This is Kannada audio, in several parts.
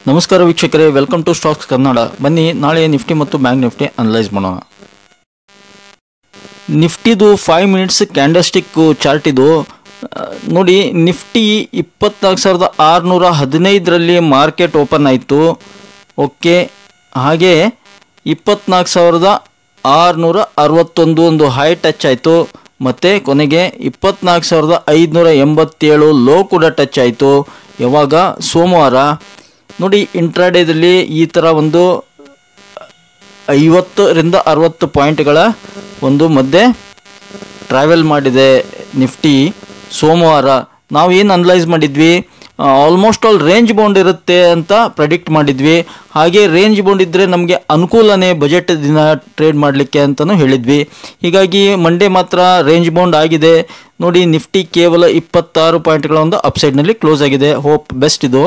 ನಮಸ್ಕಾರ ವೀಕ್ಷಕರೇ, ವೆಲ್ಕಮ್ ಟು ಸ್ಟಾಕ್ಸ್ ಕನ್ನಡ. ಬನ್ನಿ ನಾಳೆ ನಿಫ್ಟಿ ಮತ್ತು ಬ್ಯಾಂಕ್ ನಿಫ್ಟಿ ಅನಲೈಸ್ ಮಾಡೋಣ. ನಿಫ್ಟಿದು 5 ಮಿನಿಟ್ಸ್ ಕ್ಯಾಂಡಲ್ಸ್ಟಿಕ್ ಚಾರ್ಟ್ ಇದು ನೋಡಿ. ನಿಫ್ಟಿ 24,615ರಲ್ಲಿ ಮಾರ್ಕೆಟ್ ಓಪನ್ ಆಯಿತು. ಓಕೆ, ಹಾಗೆ 24,661 ಒಂದು ಹೈ ಟಚ್ ಆಯಿತು. ಮತ್ತು ಕೊನೆಗೆ 24,587 ಲೋ ಕೂಡ ಟಚ್ ಆಯಿತು. ಯಾವಾಗ? ಸೋಮವಾರ. ನೋಡಿ, ಇಂಟ್ರಾಡೇದಲ್ಲಿ ಈ ಥರ ಒಂದು 50ರಿಂದ 60 ಪಾಯಿಂಟ್ಗಳ ಒಂದು ಮಧ್ಯೆ ಟ್ರಾವೆಲ್ ಮಾಡಿದೆ ನಿಫ್ಟಿ ಸೋಮವಾರ. ನಾವು ಏನು ಅನಲೈಸ್ ಮಾಡಿದ್ವಿ, ಆಲ್ಮೋಸ್ಟ್ ಆಲ್ ರೇಂಜ್ ಬೌಂಡ್ ಇರುತ್ತೆ ಅಂತ ಪ್ರೆಡಿಕ್ಟ್ ಮಾಡಿದ್ವಿ. ಹಾಗೆ ರೇಂಜ್ ಬೌಂಡ್ ಇದ್ದರೆ ನಮಗೆ ಅನುಕೂಲನೇ ಬಜೆಟ್ ದಿನ ಟ್ರೇಡ್ ಮಾಡಲಿಕ್ಕೆ ಅಂತಲೂ ಹೇಳಿದ್ವಿ. ಹೀಗಾಗಿ ಮಂಡೇ ಮಾತ್ರ ರೇಂಜ್ ಬೌಂಡ್ ಆಗಿದೆ. ನೋಡಿ, ನಿಫ್ಟಿ ಕೇವಲ 26 ಪಾಯಿಂಟ್ಗಳ ಒಂದು ಅಪ್ಸೈಡ್ನಲ್ಲಿ ಕ್ಲೋಸ್ ಆಗಿದೆ. ಹೋಪ್ ಬೆಸ್ಟ್ ಇದು.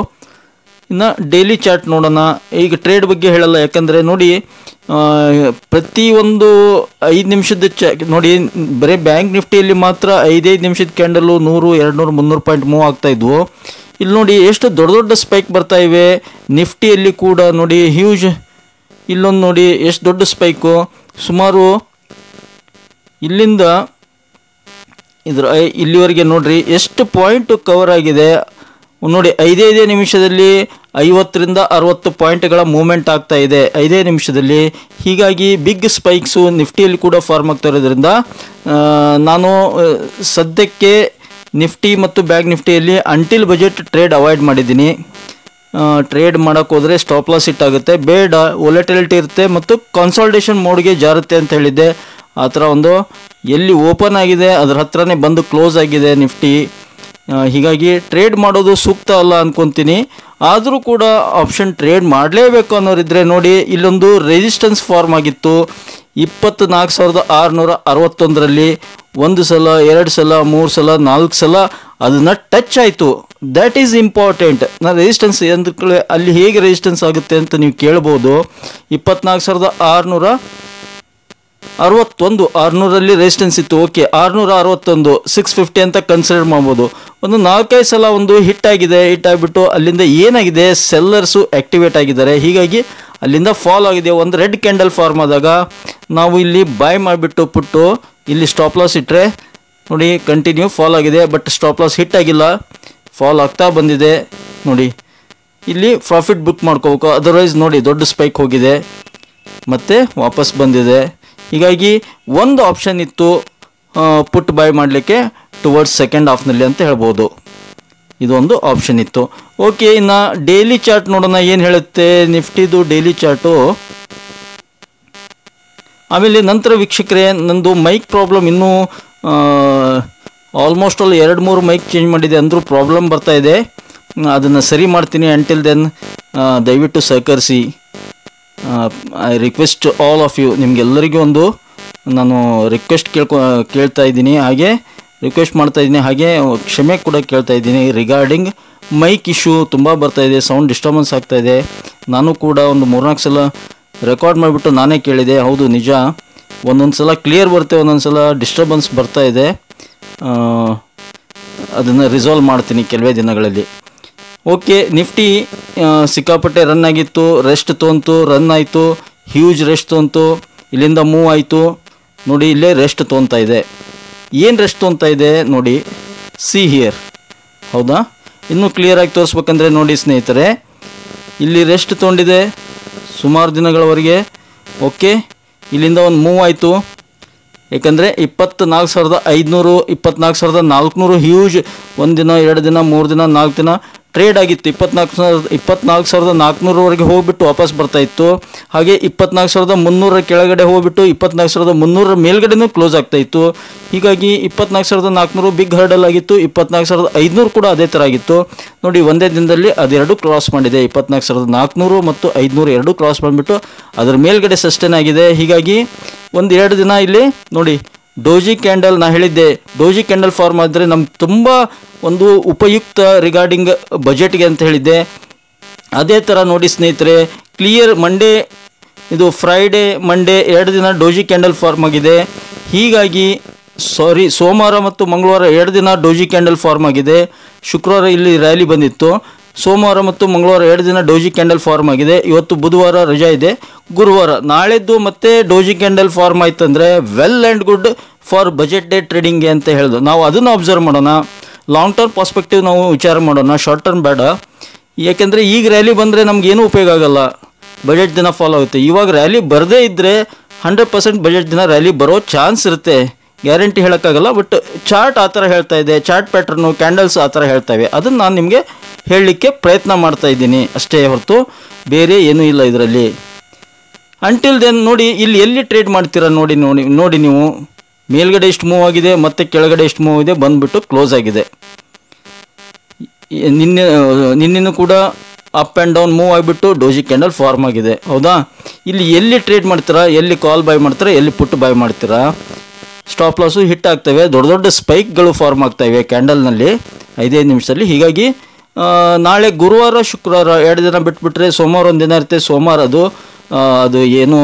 ಇನ್ನು ಡೈಲಿ ಚಾರ್ಟ್ ನೋಡೋಣ. ಈಗ ಟ್ರೇಡ್ ಬಗ್ಗೆ ಹೇಳಲ್ಲ, ಯಾಕಂದರೆ ನೋಡಿ ಪ್ರತಿಯೊಂದು 5 ನಿಮಿಷದ ನೋಡಿ, ಬರೀ ಬ್ಯಾಂಕ್ ನಿಫ್ಟಿಯಲ್ಲಿ ಮಾತ್ರ 5 ನಿಮಿಷದ ಕ್ಯಾಂಡಲು 100, 200, 300 ಪಾಯಿಂಟ್ ಮೂವ್ ಆಗ್ತಾ ಇದ್ವು. ಇಲ್ಲಿ ನೋಡಿ ಎಷ್ಟು ದೊಡ್ಡ ದೊಡ್ಡ ಸ್ಪೈಕ್ ಬರ್ತಾ ಇವೆ. ನಿಫ್ಟಿಯಲ್ಲಿ ಕೂಡ ನೋಡಿ ಹ್ಯೂಜ್, ಇಲ್ಲೊಂದು ನೋಡಿ ಎಷ್ಟು ದೊಡ್ಡ ಸ್ಪೈಕು. ಸುಮಾರು ಇಲ್ಲಿಂದ ಇಲ್ಲಿವರೆಗೆ ನೋಡ್ರಿ ಎಷ್ಟು ಪಾಯಿಂಟ್ ಕವರ್ ಆಗಿದೆ ನೋಡಿ. 5 ನಿಮಿಷದಲ್ಲಿ 50ರಿಂದ 60 ಪಾಯಿಂಟ್ಗಳ ಮೂವ್ಮೆಂಟ್ ಆಗ್ತಾ ಇದೆ 5 ನಿಮಿಷದಲ್ಲಿ. ಹೀಗಾಗಿ ಬಿಗ್ ಸ್ಪೈಕ್ಸು ನಿಫ್ಟಿಯಲ್ಲಿ ಕೂಡ ಫಾರ್ಮ್ ಆಗ್ತಾ ಇರೋದ್ರಿಂದ ನಾನು ಸದ್ಯಕ್ಕೆ ನಿಫ್ಟಿ ಮತ್ತು ಬ್ಯಾಂಕ್ ನಿಫ್ಟಿಯಲ್ಲಿ ಅಂಟಿಲ್ ಬಜೆಟ್ ಟ್ರೇಡ್ ಅವಾಯ್ಡ್ ಮಾಡಿದ್ದೀನಿ. ಟ್ರೇಡ್ ಮಾಡೋಕ್ಕೆ ಹೋದರೆ ಸ್ಟಾಪ್ ಲಾಸ್ ಹಿಟ್ ಆಗುತ್ತೆ, ಬೇಡ, ವೊಲೆಟಿಲಿಟಿ ಇರುತ್ತೆ ಮತ್ತು ಕನ್ಸಾಲ್ಟೇಷನ್ ಮೋಡ್ಗೆ ಜಾರುತ್ತೆ ಅಂತ ಹೇಳಿದ್ದೆ. ಆ ಥರ ಒಂದು ಎಲ್ಲಿ ಓಪನ್ ಆಗಿದೆ ಅದರ ಹತ್ರನೇ ಬಂದು ಕ್ಲೋಸ್ ಆಗಿದೆ ನಿಫ್ಟಿ. ಹೀಗಾಗಿ ಟ್ರೇಡ್ ಮಾಡೋದು ಸೂಕ್ತ ಅಲ್ಲ ಅಂದ್ಕೊತೀನಿ. ಆದರೂ ಕೂಡ ಆಪ್ಷನ್ ಟ್ರೇಡ್ ಮಾಡಲೇಬೇಕು ಅನ್ನೋರಿದ್ದರೆ ನೋಡಿ, ಇಲ್ಲೊಂದು ರೆಸಿಸ್ಟೆನ್ಸ್ ಫಾರ್ಮ್ ಆಗಿತ್ತು 24,661ರಲ್ಲಿ. 1 ಸಲ, 2 ಸಲ, 3 ಸಲ, 4 ಸಲ ಅದನ್ನು ಟಚ್ ಆಯಿತು. That is important. ನಾನು ರೆಸಿಸ್ಟೆನ್ಸ್ ಎಂದ್ರೆ ಅಲ್ಲಿ ಹೇಗೆ ರೆಸಿಸ್ಟೆನ್ಸ್ ಆಗುತ್ತೆ ಅಂತ ನೀವು ಕೇಳ್ಬೋದು. 24,661 600ರಲ್ಲಿ ರೆಸಿಸ್ಟೆನ್ಸ್ ಇತ್ತು. ಓಕೆ, 661 650 ಅಂತ ಕನ್ಸಿಡರ್ ಮಾಡ್ಬೋದು. ಒಂದು 4-5 ಸಲ ಒಂದು ಹಿಟ್ ಆಗಿದೆ. ಹಿಟ್ ಆಗಿಬಿಟ್ಟು ಅಲ್ಲಿಂದ ಏನಾಗಿದೆ, ಸೆಲ್ಲರ್ಸು ಆ್ಯಕ್ಟಿವೇಟ್ ಆಗಿದ್ದಾರೆ. ಹೀಗಾಗಿ ಅಲ್ಲಿಂದ ಫಾಲ್ ಆಗಿದೆ. ಒಂದು ರೆಡ್ ಕ್ಯಾಂಡಲ್ ಫಾರ್ಮ್ ಆದಾಗ ನಾವು ಇಲ್ಲಿ ಬೈ ಮಾಡಿಬಿಟ್ಟು ಪುಟ್ಟು ಇಲ್ಲಿ ಸ್ಟಾಪ್ ಲಾಸ್ ಇಟ್ಟರೆ ನೋಡಿ ಕಂಟಿನ್ಯೂ ಫಾಲ್ ಆಗಿದೆ. ಬಟ್ ಸ್ಟಾಪ್ ಲಾಸ್ ಹಿಟ್ ಆಗಿಲ್ಲ, ಫಾಲ್ ಆಗ್ತಾ ಬಂದಿದೆ. ನೋಡಿ ಇಲ್ಲಿ ಪ್ರಾಫಿಟ್ ಬುಕ್ ಮಾಡ್ಕೋಬೇಕು. ಅದರ್ವೈಸ್ ನೋಡಿ ದೊಡ್ಡ ಸ್ಪೈಕ್ ಹೋಗಿದೆ ಮತ್ತು ವಾಪಸ್ ಬಂದಿದೆ. ಹೀಗಾಗಿ ಒಂದು ಆಪ್ಷನ್ ಇತ್ತು ಪುಟ್ ಬೈ ಮಾಡಲಿಕ್ಕೆ ಟುವರ್ಡ್ಸ್ ಸೆಕೆಂಡ್ ಹಾಫ್ನಲ್ಲಿ ಅಂತ ಹೇಳ್ಬೋದು. ಇದೊಂದು ಆಪ್ಷನ್ ಇತ್ತು. ಓಕೆ, ಇನ್ನು ಡೈಲಿ ಚಾರ್ಟ್ ನೋಡೋಣ ಏನು ಹೇಳುತ್ತೆ ನಿಫ್ಟಿದು ಡೈಲಿ ಚಾರ್ಟು. ಆಮೇಲೆ ನಂತರ ವೀಕ್ಷಕರೇ, ನಂದು ಮೈಕ್ ಪ್ರಾಬ್ಲಮ್ ಇನ್ನೂ ಆಲ್ಮೋಸ್ಟ್ ಆಲ್ 2-3 ಮೈಕ್ ಚೇಂಜ್ ಮಾಡಿದೆ, ಅಂದರೂ ಪ್ರಾಬ್ಲಮ್ ಬರ್ತಾ ಇದೆ. ಅದನ್ನು ಸರಿ ಮಾಡ್ತೀನಿ. ಅಂಟಿಲ್ ದೆನ್ ದಯವಿಟ್ಟು ಸಹಕರಿಸಿ. I request all of you. ನಿಮಗೆಲ್ಲರಿಗೂ ಒಂದು ನಾನು ರಿಕ್ವೆಸ್ಟ್ ಕೇಳ್ತಾ ಇದ್ದೀನಿ, ಹಾಗೆ ರಿಕ್ವೆಸ್ಟ್ ಮಾಡ್ತಾ ಇದ್ದೀನಿ, ಹಾಗೆ ಕ್ಷಮೆ ಕೂಡ ಕೇಳ್ತಾ ಇದ್ದೀನಿ. ರಿಗಾರ್ಡಿಂಗ್ ಮೈಕ್ ಇಶ್ಯೂ ತುಂಬ ಬರ್ತಾ ಇದೆ, ಸೌಂಡ್ ಡಿಸ್ಟರ್ಬೆನ್ಸ್ ಆಗ್ತಾ ಇದೆ. ನಾನು ಕೂಡ ಒಂದು 3-4 ಸಲ ರೆಕಾರ್ಡ್ ಮಾಡಿಬಿಟ್ಟು ನಾನೇ ಕೇಳಿದೆ. ಹೌದು, ನಿಜ, ಒಂದೊಂದು ಸಲ ಕ್ಲಿಯರ್ ಬರುತ್ತೆ, ಒಂದೊಂದು ಸಲ ಡಿಸ್ಟರ್ಬೆನ್ಸ್ ಬರ್ತಾ ಇದೆ. ಅದನ್ನು ರಿಸಾಲ್ವ್ ಮಾಡ್ತೀನಿ ಕೆಲವೇ ದಿನಗಳಲ್ಲಿ. ಓಕೆ, ನಿಫ್ಟಿ ಸಿಕ್ಕಾಪಟ್ಟೆ ರನ್ ಆಗಿತ್ತು, ರೆಸ್ಟ್ ತೊಗೊಂತು, ರನ್ ಆಯಿತು, ಹ್ಯೂಜ್ ರೆಸ್ಟ್ ತೊಗೊಂತು, ಇಲ್ಲಿಂದ ಮೂವ್ ಆಯಿತು. ನೋಡಿ ಇಲ್ಲೇ ರೆಸ್ಟ್ ತೊಗೊತಾ ಇದೆ. ಏನು ರೆಸ್ಟ್ ತೊಗೊತಾ ಇದೆ ನೋಡಿ, ಸಿ ಹಿಯರ್. ಹೌದಾ? ಇನ್ನೂ ಕ್ಲಿಯರಾಗಿ ತೋರಿಸ್ಬೇಕಂದ್ರೆ ನೋಡಿ ಸ್ನೇಹಿತರೆ, ಇಲ್ಲಿ ರೆಸ್ಟ್ ತೊಗೊಂಡಿದೆ ಸುಮಾರು ದಿನಗಳವರೆಗೆ. ಓಕೆ, ಇಲ್ಲಿಂದ ಒಂದು ಮೂವ್ ಆಯಿತು. ಏಕೆಂದರೆ 24,500 24,400 ಹ್ಯೂಜ್ 1 ದಿನ, 2 ದಿನ, 3 ದಿನ, 4 ದಿನ ಟ್ರೇಡ್ ಆಗಿತ್ತು. 24,400ವರೆಗೆ ಹೋಗ್ಬಿಟ್ಟು ವಾಪಸ್ ಬರ್ತಾ ಇತ್ತು. ಹಾಗೆ 24,300 ಕೆಳಗಡೆ ಹೋಗ್ಬಿಟ್ಟು 24,300 ಮೇಲ್ಗಡೆನೂ ಕ್ಲೋಸ್ ಆಗ್ತಾ ಇತ್ತು. ಹೀಗಾಗಿ 24,400 ಬಿಗ್ ಹರ್ಡಲ್ ಆಗಿತ್ತು. 24,500 ಕೂಡ ಅದೇ ಥರ ಆಗಿತ್ತು. ನೋಡಿ ಒಂದೇ ದಿನದಲ್ಲಿ ಅದೆರಡು ಕ್ರಾಸ್ ಮಾಡಿದೆ. 24,400 ಮತ್ತು 500 ಎರಡೂ ಕ್ರಾಸ್ ಮಾಡಿಬಿಟ್ಟು ಅದರ ಮೇಲ್ಗಡೆ ಸಸ್ಟೇನ್ ಆಗಿದೆ. ಹೀಗಾಗಿ 1-2 ದಿನ ಇಲ್ಲಿ ನೋಡಿ ಡೋಜಿ ಕ್ಯಾಂಡಲ್, ನಾ ಹೇಳಿದ್ದೆ ಡೋಜಿ ಕ್ಯಾಂಡಲ್ ಫಾರ್ಮ್ ಆದರೆ ನಮ್ಗೆ ತುಂಬ ಒಂದು ಉಪಯುಕ್ತ ರಿಗಾರ್ಡಿಂಗ್ ಬಜೆಟ್ಗೆ ಅಂತ ಹೇಳಿದ್ದೆ. ಅದೇ ಥರ ನೋಡಿ ಸ್ನೇಹಿತರೆ, ಕ್ಲಿಯರ್ ಮಂಡೇ, ಇದು ಫ್ರೈಡೇ, ಮಂಡೇ 2 ದಿನ ಡೋಜಿ ಕ್ಯಾಂಡಲ್ ಫಾರ್ಮ್ ಆಗಿದೆ. ಹೀಗಾಗಿ ಸೋಮವಾರ ಮತ್ತು ಮಂಗಳವಾರ 2 ದಿನ ಡೋಜಿ ಕ್ಯಾಂಡಲ್ ಫಾರ್ಮ್ ಆಗಿದೆ. ಶುಕ್ರವಾರ ಇಲ್ಲಿ ರ್ಯಾಲಿ ಬಂದಿತ್ತು. ಸೋಮವಾರ ಮತ್ತು ಮಂಗಳವಾರ 2 ದಿನ ಡೋಜಿ ಕ್ಯಾಂಡಲ್ ಫಾರ್ಮ್ ಆಗಿದೆ. ಇವತ್ತು ಬುಧವಾರ ರಜಾ ಇದೆ. ಗುರುವಾರ ನಾಳೆದ್ದು ಮತ್ತೆ ಡೋಜಿ ಕ್ಯಾಂಡಲ್ ಫಾರ್ಮ್ ಆಯ್ತಂದರೆ well and good for budget day ಟ್ರೇಡಿಂಗ್ಗೆ ಅಂತ ಹೇಳಿದ್ರು. ನಾವು ಅದನ್ನು ಅಬ್ಸರ್ವ್ ಮಾಡೋಣ. ಲಾಂಗ್ ಟರ್ಮ್ ಪರ್ಸ್ಪೆಕ್ಟಿವ್ ನಾವು ವಿಚಾರ ಮಾಡೋಣ, ಶಾರ್ಟ್ ಟರ್ಮ್ ಬೇಡ. ಯಾಕೆಂದರೆ ಈಗ ರ್ಯಾಲಿ ಬಂದರೆ ನಮಗೇನು ಉಪಯೋಗ ಆಗಲ್ಲ, ಬಜೆಟ್ ದಿನ ಫಾಲೋ ಆಗುತ್ತೆ. ಇವಾಗ ರ್ಯಾಲಿ ಬರದೇ ಇದ್ದರೆ 100% ಬಜೆಟ್ ದಿನ ರ್ಯಾಲಿ ಬರೋ ಚಾನ್ಸ್ ಇರುತ್ತೆ, ಗ್ಯಾರಂಟಿ ಹೇಳೋಕ್ಕಾಗಲ್ಲ. ಬಟ್ ಚಾರ್ಟ್ ಆ ಥರ ಹೇಳ್ತಾ ಇದೆ, ಚಾರ್ಟ್ ಪ್ಯಾಟ್ರನ್ನು, ಕ್ಯಾಂಡಲ್ಸ್ ಆ ಥರ ಹೇಳ್ತಾ ಇವೆ. ಅದನ್ನು ನಾನು ನಿಮಗೆ ಹೇಳಲಿಕ್ಕೆ ಪ್ರಯತ್ನ ಮಾಡ್ತಾ ಇದ್ದೀನಿ ಅಷ್ಟೇ ಹೊರತು ಬೇರೆ ಏನೂ ಇಲ್ಲ ಇದರಲ್ಲಿ. ಅಂಟಿಲ್ ದೆನ್ ನೋಡಿ, ಇಲ್ಲಿ ಎಲ್ಲಿ ಟ್ರೇಡ್ ಮಾಡ್ತೀರಾ ನೋಡಿ ನೀವು ಮೇಲ್ಗಡೆ ಎಷ್ಟು ಮೂವ್ ಆಗಿದೆ ಮತ್ತು ಕೆಳಗಡೆ ಎಷ್ಟು ಮೂವ್ ಇದೆ, ಬಂದುಬಿಟ್ಟು ಕ್ಲೋಸ್ ಆಗಿದೆ. ನಿನ್ನೆನೂ ಕೂಡ ಅಪ್ ಆ್ಯಂಡ್ ಡೌನ್ ಮೂವ್ ಆಗಿಬಿಟ್ಟು ಡೋಜಿ ಕ್ಯಾಂಡಲ್ ಫಾರ್ಮ್ ಆಗಿದೆ, ಹೌದಾ? ಇಲ್ಲಿ ಎಲ್ಲಿ ಟ್ರೇಡ್ ಮಾಡ್ತೀರಾ, ಎಲ್ಲಿ ಕಾಲ್ ಬೈ ಮಾಡ್ತೀರಾ, ಎಲ್ಲಿ ಪುಟ್ ಬೈ ಮಾಡ್ತೀರಾ, ಸ್ಟಾಪ್ ಲಾಸು ಹಿಟ್ ಆಗ್ತವೆ, ದೊಡ್ಡ ದೊಡ್ಡ ಸ್ಪೈಕ್ಗಳು ಫಾರ್ಮ್ ಆಗ್ತಾಯಿವೆ ಕ್ಯಾಂಡಲ್ನಲ್ಲಿ 5 ನಿಮಿಷದಲ್ಲಿ. ಹೀಗಾಗಿ ನಾಳೆ ಗುರುವಾರ ಶುಕ್ರವಾರ 2 ದಿನ ಬಿಟ್ಬಿಟ್ರೆ ಸೋಮವಾರ 1 ದಿನ ಇರುತ್ತೆ. ಸೋಮವಾರ ಅದು ಏನು,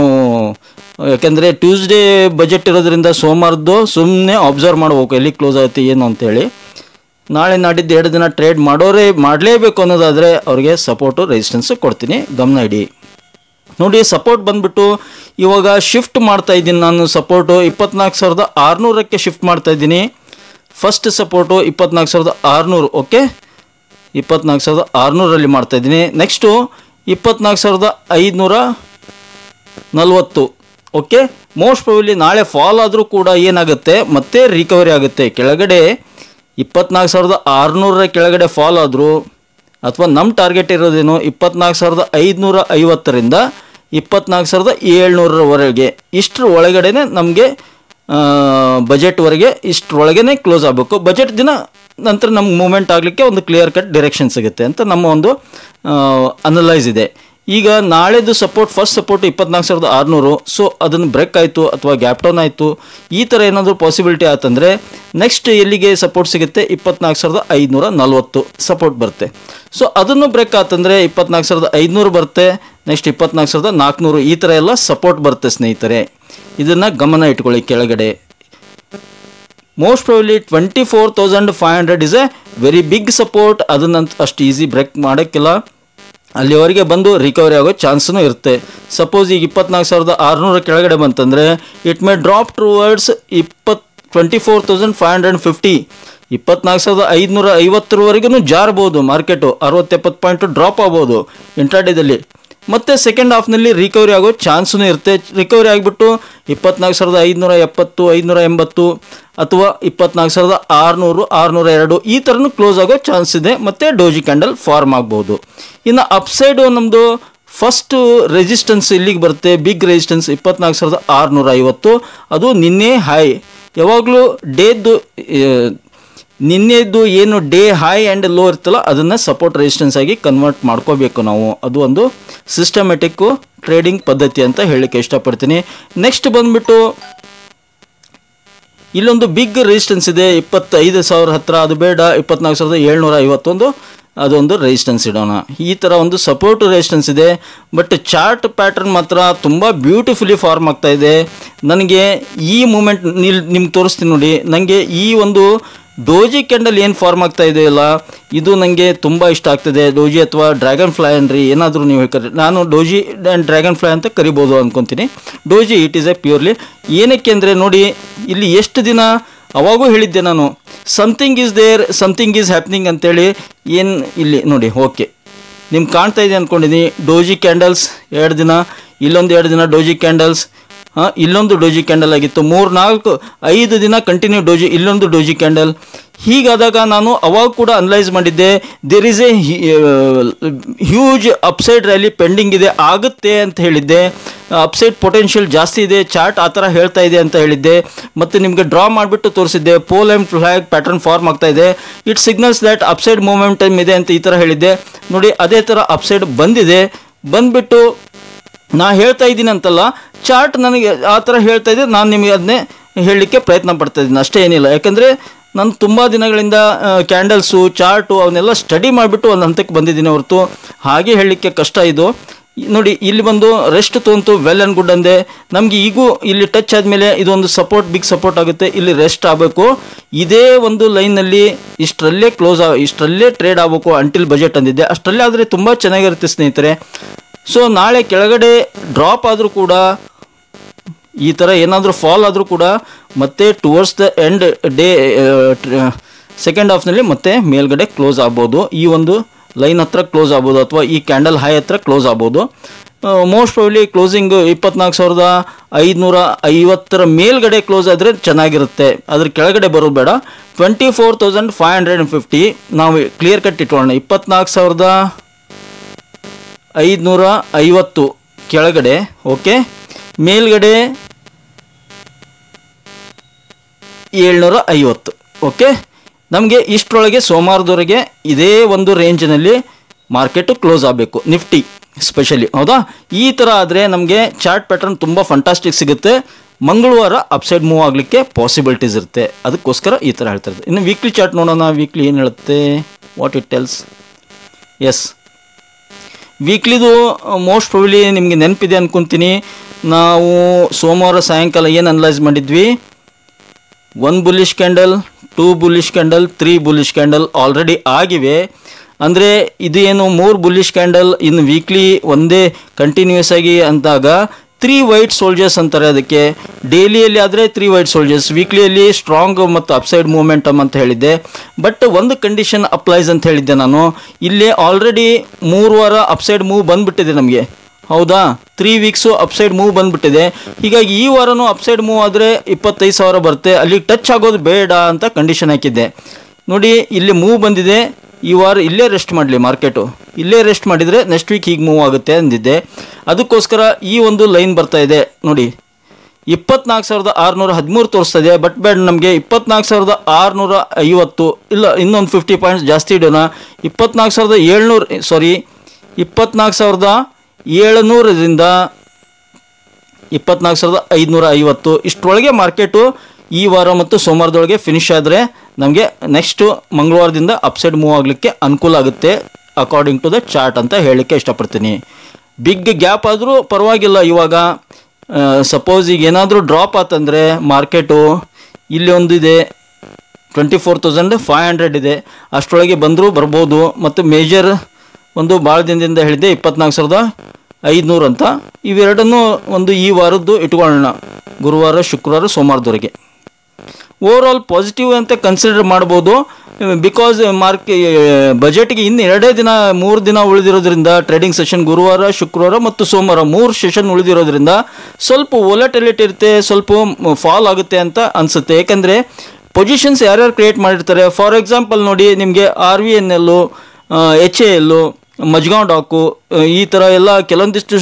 ಯಾಕೆಂದರೆ ಟ್ಯೂಸ್ಡೇ ಬಜೆಟ್ ಇರೋದ್ರಿಂದ ಸೋಮವಾರದ್ದು ಸುಮ್ಮನೆ ಅಬ್ಸರ್ವ್ ಮಾಡ್ಬೇಕು ಎಲ್ಲಿ ಕ್ಲೋಸ್ ಆಗುತ್ತೆ ಏನು ಅಂತೇಳಿ. ನಾಳೆ ನಾಡಿದ್ದು 2 ದಿನ ಟ್ರೇಡ್ ಮಾಡಲೇಬೇಕು ಅನ್ನೋದಾದರೆ ಅವ್ರಿಗೆ ಸಪೋರ್ಟು ರೆಸಿಸ್ಟೆನ್ಸು ಕೊಡ್ತೀನಿ, ಗಮನ ಇಡಿ. ನೋಡಿ ಸಪೋರ್ಟ್ ಬಂದುಬಿಟ್ಟು ಇವಾಗ ಶಿಫ್ಟ್ ಮಾಡ್ತಾ ಇದ್ದೀನಿ ನಾನು. ಸಪೋರ್ಟು 24,600ಕ್ಕೆ ಶಿಫ್ಟ್ ಮಾಡ್ತಾ ಇದ್ದೀನಿ. ಫಸ್ಟ್ ಸಪೋರ್ಟು 24,600, ಓಕೆ, 24,600ರಲ್ಲಿ ಮಾಡ್ತಾ ಇದ್ದೀನಿ. Next 24,540, okay. ಮೋಸ್ಟ್ ಪ್ರಾಬಬ್ಲಿ ನಾಳೆ ಫಾಲ್ ಆದರೂ ಕೂಡ ಏನಾಗುತ್ತೆ, ಮತ್ತೆ ರಿಕವರಿ ಆಗುತ್ತೆ. ಕೆಳಗಡೆ 24,600ರ ಕೆಳಗಡೆ ಫಾಲ್ ಆದರೂ, ಅಥವಾ ನಮ್ಮ ಟಾರ್ಗೆಟ್ ಇರೋದೇನು 24,550ರಿಂದ 24,700ರವರೆಗೆ, ಇಷ್ಟರ ಒಳಗಡೆ ನಮಗೆ ಬಜೆಟ್ವರೆಗೆ ಇಷ್ಟರೊಳಗೇ ಕ್ಲೋಸ್ ಆಗಬೇಕು. ಬಜೆಟ್ ದಿನ ನಂತರ ನಮ್ಗೆ ಮೂವ್ಮೆಂಟ್ ಆಗಲಿಕ್ಕೆ ಒಂದು ಕ್ಲಿಯರ್ ಕಟ್ ಡೈರೆಕ್ಷನ್ ಸಿಗುತ್ತೆ ಅಂತ ನಮ್ಮ ಒಂದು ಅನಲೈಸ್ ಇದೆ. ಈಗ ನಾಳೆದು ಸಪೋರ್ಟ್, ಫಸ್ಟ್ ಸಪೋರ್ಟ್ 24,600. ಸೊ ಅದನ್ನು ಬ್ರೇಕ್ ಆಯಿತು ಅಥವಾ ಗ್ಯಾಪ್ ಡೌನ್ ಆಯಿತು, ಈ ಥರ ಏನಾದರೂ ಪಾಸಿಬಿಲಿಟಿ ಆಯ್ತಂದರೆ ನೆಕ್ಸ್ಟ್ ಎಲ್ಲಿಗೆ ಸಪೋರ್ಟ್ ಸಿಗುತ್ತೆ, 24,540 ಸಪೋರ್ಟ್ ಬರುತ್ತೆ. ಸೊ ಅದನ್ನು ಬ್ರೇಕ್ ಆಯ್ತಂದರೆ 24,500 ಬರುತ್ತೆ, ನೆಕ್ಸ್ಟ್ 24,400, ಈ ಥರ ಎಲ್ಲ ಸಪೋರ್ಟ್ ಬರುತ್ತೆ ಸ್ನೇಹಿತರೆ. ಇದನ್ನು ಗಮನ ಇಟ್ಕೊಳ್ಳಿ. ಕೆಳಗಡೆ most probably 24,500 is a very big support. ಅದನ್ನಂತ ಅಷ್ಟು ಈಸಿ ಬ್ರೇಕ್ ಮಾಡೋಕ್ಕಿಲ್ಲ, ಅಲ್ಲಿವರೆಗೆ ಬಂದು ರಿಕವರಿ ಆಗೋ ಚಾನ್ಸೂ ಇರುತ್ತೆ. ಸಪೋಸ್ ಈಗ 24,600 ಕೆಳಗಡೆ ಬಂತಂದರೆ ಇಟ್ ಮೇ ಡ್ರಾಪ್ ಟುವರ್ಡ್ಸ್ 24,550, 24,550ವರೆಗೂ ಜಾರ್ಬೋದು ಮಾರ್ಕೆಟು. 60-70 ಪಾಯಿಂಟು ಡ್ರಾಪ್ ಆಗ್ಬೋದು ಇಂಟ್ರಾಡೇದಲ್ಲಿ. ಮತ್ತು ಸೆಕೆಂಡ್ ಹಾಫ್ನಲ್ಲಿ ರಿಕವರಿ ಆಗೋ ಚಾನ್ಸೂ ಇರುತ್ತೆ. ರಿಕವರಿ ಆಗಿಬಿಟ್ಟು 24,570, 580 ಅಥವಾ 24,600, 602 ಈ ಥರನೂ ಕ್ಲೋಸ್ ಆಗೋ ಚಾನ್ಸ್ ಇದೆ. ಮತ್ತು ಡೋಜಿ ಕ್ಯಾಂಡಲ್ ಫಾರ್ಮ್ ಆಗ್ಬೋದು. ಇನ್ನು ಅಪ್ಸೈಡು ನಮ್ಮದು ಫಸ್ಟು ರೆಸಿಸ್ಟೆನ್ಸ್ ಇಲ್ಲಿಗೆ ಬರುತ್ತೆ, ಬಿಗ್ ರೆಸಿಸ್ಟೆನ್ಸ್ 24,650. ಅದು ನಿನ್ನೆ ಹೈ. ಯಾವಾಗಲೂ ನಿನ್ನೆದು ಏನು ಡೇ ಹೈ ಆ್ಯಂಡ್ ಲೋ ಇರ್ತಲ್ಲ ಅದನ್ನು ಸಪೋರ್ಟ್ ರೆಸಿಸ್ಟೆನ್ಸ್ ಆಗಿ ಕನ್ವರ್ಟ್ ಮಾಡ್ಕೋಬೇಕು ನಾವು. ಅದು ಒಂದು ಸಿಸ್ಟಮೆಟಿಕ್ಕು ಟ್ರೇಡಿಂಗ್ ಪದ್ಧತಿ ಅಂತ ಹೇಳಲಿಕ್ಕೆ ಇಷ್ಟಪಡ್ತೀನಿ. ನೆಕ್ಸ್ಟ್ ಬಂದುಬಿಟ್ಟು ಇಲ್ಲೊಂದು ಬಿಗ್ ರೆಸಿಸ್ಟೆನ್ಸ್ ಇದೆ 25,000 ಹತ್ತಿರ, ಅದು ಬೇಡ. 24,751 ಅದೊಂದು ರೆಸಿಸ್ಟೆನ್ಸ್ ಇಡೋಣ. ಈ ಥರ ಒಂದು ಸಪೋರ್ಟ್ ರೆಸಿಸ್ಟೆನ್ಸ್ ಇದೆ. ಬಟ್ ಚಾರ್ಟ್ ಪ್ಯಾಟರ್ನ್ ಮಾತ್ರ ತುಂಬ ಬ್ಯೂಟಿಫುಲಿ ಫಾರ್ಮ್ ಆಗ್ತಾ ಇದೆ. ನನಗೆ ಈ ಮೂಮೆಂಟ್ ನಿಮ್ಗೆ ತೋರಿಸ್ತೀನಿ ನೋಡಿ. ನನಗೆ ಈ ಒಂದು ಡೋಜಿ ಕ್ಯಾಂಡಲ್ ಏನು ಫಾರ್ಮ್ ಆಗ್ತಾ ಇದೆಯಲ್ಲ, ಇದು ನನಗೆ ತುಂಬ ಇಷ್ಟ ಆಗ್ತದೆ. ಡೋಜಿ ಅಥವಾ ಡ್ರ್ಯಾಗನ್ ಫ್ಲೈ ಅನ್ರಿ, ಏನಾದರೂ ನೀವು ಹೇಳ್ಕರಿ, ನಾನು ಡೋಜಿ ಆ್ಯಂಡ್ ಡ್ರ್ಯಾಗನ್ ಫ್ಲೈ ಅಂತ ಕರಿಬೋದು ಅಂದ್ಕೊತೀನಿ. Doji it is a purely. ಏನಕ್ಕೆ ಅಂದರೆ ನೋಡಿ, ಇಲ್ಲಿ ಎಷ್ಟು ದಿನ ಅವಾಗೂ ಹೇಳಿದ್ದೆ ನಾನು, something is there, something is happening ಅಂತೇಳಿ. ಏನು ಇಲ್ಲಿ ನೋಡಿ, ಓಕೆ ನಿಮ್ಗೆ ಕಾಣ್ತಾ ಇದೆ ಅಂದ್ಕೊಂಡಿದ್ದೀನಿ. ಡೋಜಿ ಕ್ಯಾಂಡಲ್ಸ್ 2 ದಿನ, ಇಲ್ಲೊಂದು 2 ದಿನ ಡೋಜಿ ಕ್ಯಾಂಡಲ್ಸ್, ಇಲ್ಲೊಂದು ಡೋಜಿ ಕ್ಯಾಂಡಲ್ ಆಗಿತ್ತು. 3-4-5 ದಿನ ಕಂಟಿನ್ಯೂ ಡೋಜಿ, ಇಲ್ಲೊಂದು ಡೋಜಿ ಕ್ಯಾಂಡಲ್. ಹೀಗಾದಾಗ ನಾನು ಅವಾಗ ಕೂಡ ಅನಲೈಸ್ ಮಾಡಿದ್ದೆ, there is a huge upside rally pending ಇದೆ, ಆಗುತ್ತೆ ಅಂತ ಹೇಳಿದ್ದೆ. ಅಪ್ಸೈಡ್ ಪೊಟೆನ್ಷಿಯಲ್ ಜಾಸ್ತಿ ಇದೆ, ಚಾರ್ಟ್ ಆ ಥರ ಹೇಳ್ತಾ ಇದೆ ಅಂತ ಹೇಳಿದ್ದೆ. ಮತ್ತು ನಿಮಗೆ ಡ್ರಾ ಮಾಡಿಬಿಟ್ಟು ತೋರಿಸಿದ್ದೆ. Pole and flag pattern form ಆಗ್ತಾ ಇದೆ, it signals that upside momentum ಇದೆ ಅಂತ ಈ ಥರ ಹೇಳಿದ್ದೆ. ನೋಡಿ ಅದೇ ಥರ ಅಪ್ಸೈಡ್ ಬಂದಿದೆ. ಬಂದುಬಿಟ್ಟು ನಾ ಹೇಳ್ತಾ ಇದ್ದೀನಿ ಅಂತಲ್ಲ, ಚಾರ್ಟ್ ನನಗೆ ಆ ಥರ ಹೇಳ್ತಾ ಇದೆ, ನಾನು ನಿಮಗೆ ಅದನ್ನೇ ಹೇಳಲಿಕ್ಕೆ ಪ್ರಯತ್ನ ಪಡ್ತಾ ಇದ್ದೀನಿ, ಅಷ್ಟೇ ಏನಿಲ್ಲ. ಯಾಕೆಂದರೆ ನಾನು ತುಂಬ ದಿನಗಳಿಂದ ಕ್ಯಾಂಡಲ್ಸು ಚಾರ್ಟು ಅವನ್ನೆಲ್ಲ ಸ್ಟಡಿ ಮಾಡಿಬಿಟ್ಟು ಒಂದು ಹಂತಕ್ಕೆ ಬಂದಿದ್ದೀನಿ ಹೊರತು ಹಾಗೆ ಹೇಳಲಿಕ್ಕೆ ಕಷ್ಟ ಇದು. ನೋಡಿ ಇಲ್ಲಿ ಬಂದು ರೆಸ್ಟ್ ತೊಗೊಂತು ವೆಲ್ ಆ್ಯಂಡ್ ಗುಡ್ ಅಂದೆ. ನಮಗೆ ಈಗೂ ಇಲ್ಲಿ ಟಚ್ ಆದಮೇಲೆ ಇದೊಂದು ಸಪೋರ್ಟ್, ಬಿಗ್ ಸಪೋರ್ಟ್ ಆಗುತ್ತೆ. ಇಲ್ಲಿ ರೆಸ್ಟ್ ಆಗಬೇಕು. ಇದೇ ಒಂದು ಲೈನಲ್ಲಿ ಇಷ್ಟರಲ್ಲೇ ಟ್ರೇಡ್ ಆಗಬೇಕು ಅಂಟಿಲ್ ಬಜೆಟ್ ಅಂದಿದ್ದೆ. ಅಷ್ಟರಲ್ಲೇ ಆದರೆ ತುಂಬ ಚೆನ್ನಾಗಿರುತ್ತೆ ಸ್ನೇಹಿತರೆ. ಸೊ ನಾಳೆ ಕೆಳಗಡೆ ಡ್ರಾಪ್ ಆದರೂ ಕೂಡ, ಈ ಥರ ಏನಾದರೂ ಫಾಲ್ ಆದರೂ ಕೂಡ ಮತ್ತೆ towards the end day second ಹಾಫ್ನಲ್ಲಿ ಮತ್ತೆ ಮೇಲ್ಗಡೆ ಕ್ಲೋಸ್ ಆಗ್ಬೋದು. ಈ ಒಂದು ಲೈನ್ ಹತ್ರ ಕ್ಲೋಸ್ ಆಗ್ಬೋದು ಅಥವಾ ಈ ಕ್ಯಾಂಡಲ್ ಹೈ ಹತ್ರ ಕ್ಲೋಸ್ ಆಗ್ಬೋದು. ಮೋಸ್ಟ್ ಪ್ರಾಬಬ್ಲಿ ಕ್ಲೋಸಿಂಗ್ 24,550 ಮೇಲ್ಗಡೆ ಕ್ಲೋಸ್ ಆದರೆ ಚೆನ್ನಾಗಿರುತ್ತೆ. ಅದ್ರ ಕೆಳಗಡೆ ಬರೋದು ಬೇಡ. 24,550 ನಾವು ಕ್ಲಿಯರ್ ಕಟ್ ಇಟ್ಕೊಳ್ಳೋಣ. 24,550 ಕೆಳಗಡೆ, ಓಕೆ. ಮೇಲ್ಗಡೆ 750, ಓಕೆ. ನಮಗೆ ಇಷ್ಟರೊಳಗೆ ಸೋಮವಾರದವರೆಗೆ ಇದೇ ಒಂದು ರೇಂಜ್ನಲ್ಲಿ ಮಾರ್ಕೆಟು ಕ್ಲೋಸ್ ಆಗಬೇಕು, ನಿಫ್ಟಿ ಸ್ಪೆಷಲಿ, ಹೌದಾ. ಈ ಥರ ಆದರೆ ನಮಗೆ ಚಾರ್ಟ್ ಪ್ಯಾಟರ್ನ್ ತುಂಬ ಫಂಟಾಸ್ಟಿಕ್ ಸಿಗುತ್ತೆ. ಮಂಗಳವಾರ ಅಪ್ಸೈಡ್ ಮೂವ್ ಆಗಲಿಕ್ಕೆ ಪಾಸಿಬಿಲಿಟೀಸ್ ಇರುತ್ತೆ. ಅದಕ್ಕೋಸ್ಕರ ಈ ಥರ ಹೇಳ್ತಾ ಇರ್ತಾರೆ. ಇನ್ನು ವೀಕ್ಲಿ ಚಾರ್ಟ್ ನೋಡೋಣ. ವೀಕ್ಲಿ ಏನು ಹೇಳುತ್ತೆ, ವಾಟ್ ಇಟ್ ಟೆಲ್ಸ್. ಎಸ್, ವೀಕ್ಲಿದು ಮೋಸ್ಟ್ ಪ್ರಾಬಬ್ಲಿ ನಿಮಗೆ ನೆನಪಿದೆ ಅಂದ್ಕೊತೀನಿ. ನಾವು ಸೋಮವಾರ ಸಾಯಂಕಾಲ ಏನು ಅನಲೈಸ್ ಮಾಡಿದ್ವಿ, 1 bullish candle, 2 bullish candle, 3 bullish candle already ಆಗಿವೆ. ಅಂದರೆ ಇದು ಏನು 3 ಬುಲ್ಲಿಶ್ ಕ್ಯಾಂಡಲ್ ಇನ್ನು ವೀಕ್ಲಿ ಒಂದೇ ಕಂಟಿನ್ಯೂಸ್ ಆಗಿ ಅಂದಾಗ 3 ವೈಟ್ ಸೋಲ್ಜರ್ಸ್ ಅಂತಾರೆ ಅದಕ್ಕೆ. ಡೈಲಿಯಲ್ಲಿ ಆದರೆ 3 ವೈಟ್ ಸೋಲ್ಜರ್ಸ್, ವೀಕ್ಲಿಯಲ್ಲಿ ಸ್ಟ್ರಾಂಗ್ ಮತ್ತು ಅಪ್ಸೈಡ್ ಮೂವ್ಮೆಂಟಮ್ ಅಂತ ಹೇಳಿದ್ದೆ. ಬಟ್ ಒಂದು ಕಂಡೀಷನ್ ಅಪ್ಲೈಸ್ ಅಂತ ಹೇಳಿದ್ದೆ ನಾನು. ಇಲ್ಲಿ ಆಲ್ರೆಡಿ 3 ವಾರ ಅಪ್ಸೈಡ್ ಮೂವ್ ಬಂದುಬಿಟ್ಟಿದೆ ನಮಗೆ, ಹೌದಾ. 3 ವೀಕ್ಸು ಅಪ್ಸೈಡ್ ಮೂವ್ ಬಂದುಬಿಟ್ಟಿದೆ. ಹೀಗಾಗಿ ಈ ವಾರನೂ ಅಪ್ಸೈಡ್ ಮೂವ್ ಆದರೆ 25,000 ಬರುತ್ತೆ. ಅಲ್ಲಿಗೆ ಟಚ್ ಆಗೋದು ಬೇಡ ಅಂತ ಕಂಡೀಷನ್ ಹಾಕಿದ್ದೆ. ನೋಡಿ ಇಲ್ಲಿ ಮೂವ್ ಬಂದಿದೆ. ಈ ವಾರ ಇಲ್ಲೇ ರೆಸ್ಟ್ ಮಾಡಲಿ ಮಾರ್ಕೆಟು, ಇಲ್ಲೇ ರೆಸ್ಟ್ ಮಾಡಿದರೆ ನೆಕ್ಸ್ಟ್ ವೀಕ್ ಹೀಗೆ ಮೂವ್ ಆಗುತ್ತೆ ಅಂದಿದ್ದೆ. ಅದಕ್ಕೋಸ್ಕರ ಈ ಒಂದು ಲೈನ್ ಬರ್ತಾ ಇದೆ ನೋಡಿ, 24,613 ತೋರಿಸ್ತಾ ಇದೆ. ಬಟ್ ಬೇಡ, ನಮಗೆ 24,650 ಇಲ್ಲ, ಇನ್ನೊಂದು 50 ಪಾಯಿಂಟ್ಸ್ ಜಾಸ್ತಿ ಇಡೋಣ. 24,700ರಿಂದ 24,550 ಇಷ್ಟರೊಳಗೆ ಮಾರ್ಕೆಟು ಈ ವಾರ ಮತ್ತು ಸೋಮವಾರದೊಳಗೆ ಫಿನಿಶ್ ಆದರೆ ನಮಗೆ ನೆಕ್ಸ್ಟು ಮಂಗಳವಾರದಿಂದ ಅಪ್ಸೈಡ್ ಮೂವ್ ಆಗಲಿಕ್ಕೆ ಅನುಕೂಲ ಆಗುತ್ತೆ ಅಕಾರ್ಡಿಂಗ್ ಟು ದ ಚಾರ್ಟ್ ಅಂತ ಹೇಳಲಿಕ್ಕೆ ಇಷ್ಟಪಡ್ತೀನಿ. ಬಿಗ್ ಗ್ಯಾಪ್ ಆದರೂ ಪರವಾಗಿಲ್ಲ. ಇವಾಗ ಸಪೋಸ್ ಈಗ ಏನಾದರೂ ಡ್ರಾಪ್ ಆತಂದರೆ ಮಾರ್ಕೆಟು ಇಲ್ಲಿ ಒಂದಿದೆ 24,500 ಇದೆ, ಅಷ್ಟರೊಳಗೆ ಬಂದರೂ ಬರ್ಬೋದು. ಮತ್ತು ಮೇಜರ್ ಒಂದು ಭಾಳ ದಿನದಿಂದ ಹೇಳಿದೆ 24,500 ಅಂತ. ಇವೆರಡನ್ನೂ ಒಂದು ಈ ವಾರದ್ದು ಇಟ್ಕೊಳ್ಳೋಣ, ಗುರುವಾರ, ಶುಕ್ರವಾರ, ಸೋಮವಾರದವರೆಗೆ. ಓವರ್ ಆಲ್ ಪಾಸಿಟಿವ್ ಅಂತ ಕನ್ಸಿಡರ್ ಮಾಡ್ಬೋದು. ಬಿಕಾಸ್ ಬಜೆಟ್ಗೆ ಇನ್ನು 3 ದಿನ ಉಳಿದಿರೋದ್ರಿಂದ, ಟ್ರೇಡಿಂಗ್ ಸೆಷನ್ ಗುರುವಾರ, ಶುಕ್ರವಾರ ಮತ್ತು ಸೋಮವಾರ 3 ಸೆಷನ್ ಉಳಿದಿರೋದ್ರಿಂದ ಸ್ವಲ್ಪ ವೊಲಟಿಲಿಟಿ ಇರುತ್ತೆ, ಸ್ವಲ್ಪ ಫಾಲ್ ಆಗುತ್ತೆ ಅಂತ ಅನಿಸುತ್ತೆ. ಯಾಕಂದರೆ ಪೊಸಿಷನ್ಸ್ ಯಾರ್ಯಾರು ಕ್ರಿಯೇಟ್ ಮಾಡಿರ್ತಾರೆ. ಫಾರ್ ಎಕ್ಸಾಂಪಲ್ ನೋಡಿ, ನಿಮಗೆ RVNL, HAL, ಮಜ್ಗಾಂವ್ ಡಾಕು, ಈ ಥರ ಎಲ್ಲ ಕೆಲವೊಂದಿಷ್ಟು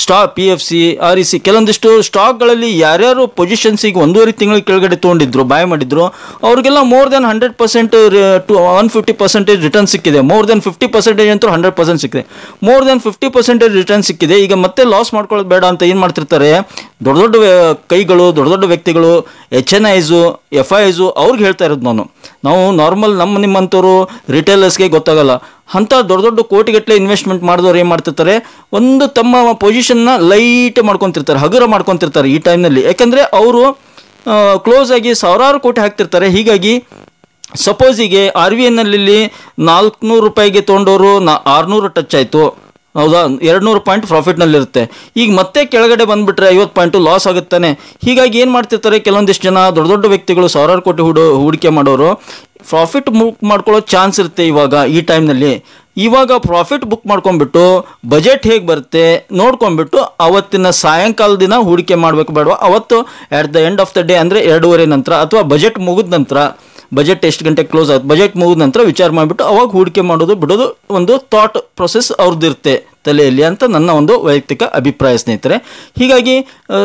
ಸ್ಟಾಕ್, PFC, REC, ಕೆಲವೊಂದಿಷ್ಟು ಸ್ಟಾಕ್ಗಳಲ್ಲಿ ಯಾರ್ಯಾರು ಪೊಸಿಷನ್ಸಿಗೆ 1.5 ತಿಂಗಳ ಕೆಳಗಡೆ ತೊಗೊಂಡಿದ್ರು, ಬಾಯ್ ಮಾಡಿದ್ರು, ಅವ್ರಿಗೆಲ್ಲ ಮೋರ್ ದೆನ್ 100% to 150% ರಿಟರ್ನ್ ಸಿಕ್ಕಿದೆ. ಮೋರ್ ದೆನ್ 50% ಅಂತೂ 100% ಸಿಕ್ಕಿದೆ. ಮೋರ್ ದೆನ್ 50% ರಿಟರ್ನ್ ಸಿಕ್ಕಿದೆ. ಈಗ ಮತ್ತೆ ಲಾಸ್ ಮಾಡ್ಕೊಳ್ಳೋದು ಬೇಡ ಅಂತ ಏನು ಮಾಡ್ತಿರ್ತಾರೆ, ದೊಡ್ಡ ದೊಡ್ಡ ಕೈಗಳು, ದೊಡ್ಡ ದೊಡ್ಡ ವ್ಯಕ್ತಿಗಳು, HNIs, FIs ಅವ್ರಿಗೆ ಹೇಳ್ತಾ ಇರೋದು ನಾವು ನಾರ್ಮಲ್ ನಿಮ್ಮಂಥವ್ರು ರಿಟೇಲರ್ಸ್ಗೆ ಗೊತ್ತಾಗಲ್ಲ. ಅಂಥ ದೊಡ್ಡ ದೊಡ್ಡ ಕೋಟಿಗಟ್ಟಲೆ ಇನ್ವೆಸ್ಟ್ಮೆಂಟ್ ಮಾಡಿದವ್ರು ಏನು ಮಾಡ್ತಿರ್ತಾರೆ, ಒಂದು ತಮ್ಮ ಪೊಸಿಷನ್ನ ಲೈಟ್ ಮಾಡ್ಕೊತಿರ್ತಾರೆ, ಹಗುರ ಮಾಡ್ಕೊತಿರ್ತಾರೆ ಈ ಟೈಮ್ನಲ್ಲಿ. ಯಾಕೆಂದರೆ ಅವರು ಕ್ಲೋಸ್ ಆಗಿ ಸಾವಿರಾರು ಕೋಟಿ ಹಾಕ್ತಿರ್ತಾರೆ. ಹೀಗಾಗಿ ಸಪೋಸಿಗೆ RVNL 400 ರೂಪಾಯಿಗೆ ತೊಗೊಂಡವರು 600 ಟಚ್ ಆಯಿತು, ಹೌದಾ, 200 ಪಾಯಿಂಟ್ ಪ್ರಾಫಿಟ್ನಲ್ಲಿರುತ್ತೆ. ಈಗ ಮತ್ತೆ ಕೆಳಗಡೆ ಬಂದುಬಿಟ್ರೆ 50 ಪಾಯಿಂಟು ಲಾಸ್ ಆಗುತ್ತಾನೆ. ಹೀಗಾಗಿ ಏನು ಮಾಡ್ತಿರ್ತಾರೆ, ಕೆಲವೊಂದಿಷ್ಟು ಜನ ದೊಡ್ಡ ದೊಡ್ಡ ವ್ಯಕ್ತಿಗಳು, ಸಾವಿರಾರು ಕೋಟಿ ಹೂಡಿಕೆ ಮಾಡೋರು ಪ್ರಾಫಿಟ್ ಬುಕ್ ಮಾಡ್ಕೊಳ್ಳೋ ಚಾನ್ಸ್ ಇರುತ್ತೆ ಇವಾಗ ಈ ಟೈಮ್ನಲ್ಲಿ. ಇವಾಗ ಪ್ರಾಫಿಟ್ ಬುಕ್ ಮಾಡ್ಕೊಂಡ್ಬಿಟ್ಟು ಬಜೆಟ್ ಹೇಗೆ ಬರುತ್ತೆ ನೋಡ್ಕೊಂಡ್ಬಿಟ್ಟು ಅವತ್ತಿನ ಸಾಯಂಕಾಲ ದಿನ ಹೂಡಿಕೆ ಮಾಡಬೇಕು ಬೇಡವಾ, ಅವತ್ತು at the end of the day ಅಂದರೆ 2:30 ನಂತರ ಅಥವಾ ಬಜೆಟ್ ಮುಗಿದ ನಂತರ, ಬಜೆಟ್ ಎಷ್ಟು ಗಂಟೆಗೆ ಕ್ಲೋಸ್ ಆಗುತ್ತೆ, ಬಜೆಟ್ ಮುಗಿದ ನಂತರ ವಿಚಾರ ಮಾಡಿಬಿಟ್ಟು ಅವಾಗ ಹೂಡಿಕೆ ಮಾಡೋದು ಬಿಡೋದು ಒಂದು ಥಾಟ್ ಪ್ರೊಸೆಸ್ ಅವ್ರದ್ದು ಇರುತ್ತೆ ತಲೆಯಲ್ಲಿ ಅಂತ ನನ್ನ ಒಂದು ವೈಯಕ್ತಿಕ ಅಭಿಪ್ರಾಯ ಸ್ನೇಹಿತರೆ. ಹೀಗಾಗಿ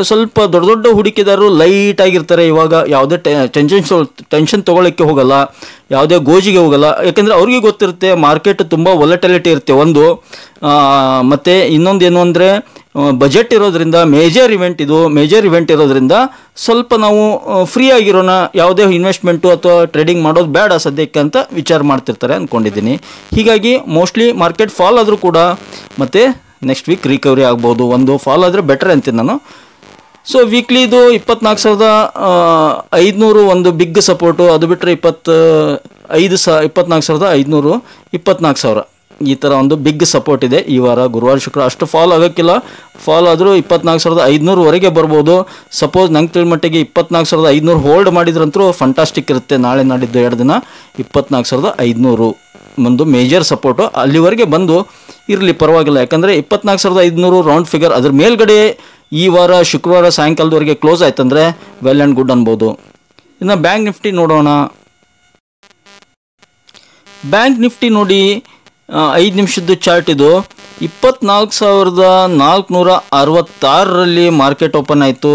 ಸ್ವಲ್ಪ ದೊಡ್ಡ ದೊಡ್ಡ ಹೂಡಿಕೆದಾರರು ಲೈಟ್ ಆಗಿರ್ತಾರೆ. ಇವಾಗ ಯಾವುದೇ ಟೆನ್ಷನ್ ತೊಗೊಳ್ಳೋಕ್ಕೆ ಹೋಗಲ್ಲ, ಯಾವುದೇ ಗೋಜಿಗೆ ಹೋಗಲ್ಲ. ಯಾಕೆಂದರೆ ಅವ್ರಿಗೆ ಗೊತ್ತಿರುತ್ತೆ ಮಾರ್ಕೆಟ್ ತುಂಬ ವೊಲಟಿಲಿಟಿ ಇರುತ್ತೆ ಒಂದು. ಮತ್ತು ಇನ್ನೊಂದೇನು ಅಂದರೆ ಬಜೆಟ್ ಇರೋದ್ರಿಂದ, ಮೇಜರ್ ಇವೆಂಟ್ ಇರೋದ್ರಿಂದ ಸ್ವಲ್ಪ ನಾವು ಫ್ರೀ ಆಗಿರೋಣ, ಯಾವುದೇ ಇನ್ವೆಸ್ಟ್ಮೆಂಟು ಅಥವಾ ಟ್ರೇಡಿಂಗ್ ಮಾಡೋದು ಬೇಡ ಸದ್ಯಕ್ಕೆ ಅಂತ ವಿಚಾರ ಮಾಡ್ತಿರ್ತಾರೆ ಅಂದ್ಕೊಂಡಿದ್ದೀನಿ. ಹೀಗಾಗಿ ಮೋಸ್ಟ್ಲಿ ಮಾರ್ಕೆಟ್ ಫಾಲ್ ಆದರೂ ಕೂಡ ಮತ್ತು ನೆಕ್ಸ್ಟ್ ವೀಕ್ ರಿಕವರಿ ಆಗ್ಬೋದು. ಒಂದು ಫಾಲ್ ಆದರೆ ಬೆಟರ್ ಅಂತೀನಿ ನಾನು. ಸೊ ವೀಕ್ಲಿ ಇದು 24,500 ಒಂದು ಬಿಗ್ ಸಪೋರ್ಟು. ಅದು ಬಿಟ್ಟರೆ 24,500 24,000 ಈ ಥರ ಒಂದು ಬಿಗ್ ಸಪೋರ್ಟ್ ಇದೆ ಈ ವಾರ ಗುರುವಾರ ಶುಕ್ರವಾರ. ಅಷ್ಟು ಫಾಲ್ ಆಗೋಕ್ಕಿಲ್ಲ, ಫಾಲ್ ಆದರೂ 24,500ವರೆಗೆ ಬರ್ಬೋದು. ಸಪೋಸ್ ನಂಗೆ ತಿಳ್ಮಟ್ಟಿಗೆ 24,500 ಹೋಲ್ಡ್ ಮಾಡಿದ್ರಂತೂ ಫಂಟಾಸ್ಟಿಕ್ ಇರುತ್ತೆ. ನಾಳೆ ನಾಡಿದ್ದು 2 ದಿನ 24,500 ಒಂದು ಮೇಜರ್ ಸಪೋರ್ಟು ಅಲ್ಲಿವರೆಗೆ ಬಂದು ಇರಲಿ, ಪರವಾಗಿಲ್ಲ. ಯಾಕಂದರೆ 24,500 ರೌಂಡ್ ಫಿಗರ್, ಅದ್ರ ಮೇಲ್ಗಡೆ ಈ ವಾರ ಶುಕ್ರವಾರ ಸಾಯಂಕಾಲದವರೆಗೆ ಕ್ಲೋಸ್ ಆಯ್ತಂದರೆ ವೆಲ್ ಆ್ಯಂಡ್ ಗುಡ್ ಅನ್ಬೋದು. ಇನ್ನು ಬ್ಯಾಂಕ್ ನಿಫ್ಟಿ ನೋಡೋಣ. ಬ್ಯಾಂಕ್ ನಿಫ್ಟಿ ನೋಡಿ 5 ನಿಮಿಷದ್ದು ಚಾರ್ಟ್ ಇದು. 24,466ರಲ್ಲಿ ಮಾರ್ಕೆಟ್ ಓಪನ್ ಆಯಿತು,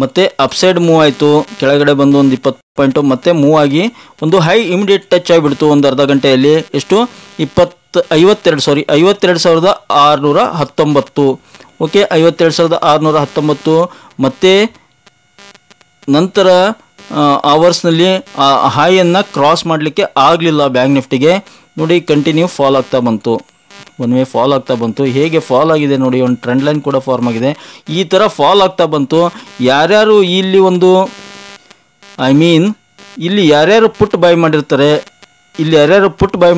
ಮತ್ತು ಅಪ್ಸೈಡ್ ಮೂವ್ ಆಯಿತು. ಕೆಳಗಡೆ ಬಂದು ಒಂದು 20 ಪಾಯಿಂಟು ಮತ್ತೆ ಮೂವ್ ಆಗಿ ಒಂದು ಹೈ ಇಮಿಡಿಯೇಟ್ ಟಚ್ ಆಗಿಬಿಡ್ತು ಒಂದು ಅರ್ಧ ಗಂಟೆಯಲ್ಲಿ. ಎಷ್ಟು 52,619. ಓಕೆ, 52,619. ಮತ್ತು ನಂತರ ಅವರ್ಸ್ನಲ್ಲಿ ಹೈಯನ್ನು ಕ್ರಾಸ್ ಮಾಡಲಿಕ್ಕೆ ಆಗಲಿಲ್ಲ ಬ್ಯಾಂಕ್ ನಿಫ್ಟಿಗೆ. ನೋಡಿ ಕಂಟಿನ್ಯೂ ಫಾಲ್ ಆಗ್ತಾ ಬಂತು, ಒನ್ ವೇ ಫಾಲ್ ಆಗ್ತಾ ಬಂತು. ಹೇಗೆ ಫಾಲ್ ಆಗಿದೆ ನೋಡಿ, ಒಂದು ಟ್ರೆಂಡ್ ಲೈನ್ ಕೂಡ ಫಾರ್ಮ್ ಆಗಿದೆ. ಈ ಥರ ಫಾಲ್ ಆಗ್ತಾ ಬಂತು. ಯಾರ್ಯಾರು ಇಲ್ಲಿ ಒಂದು ಇಲ್ಲಿ ಯಾರ್ಯಾರು ಪುಟ್ ಬೈ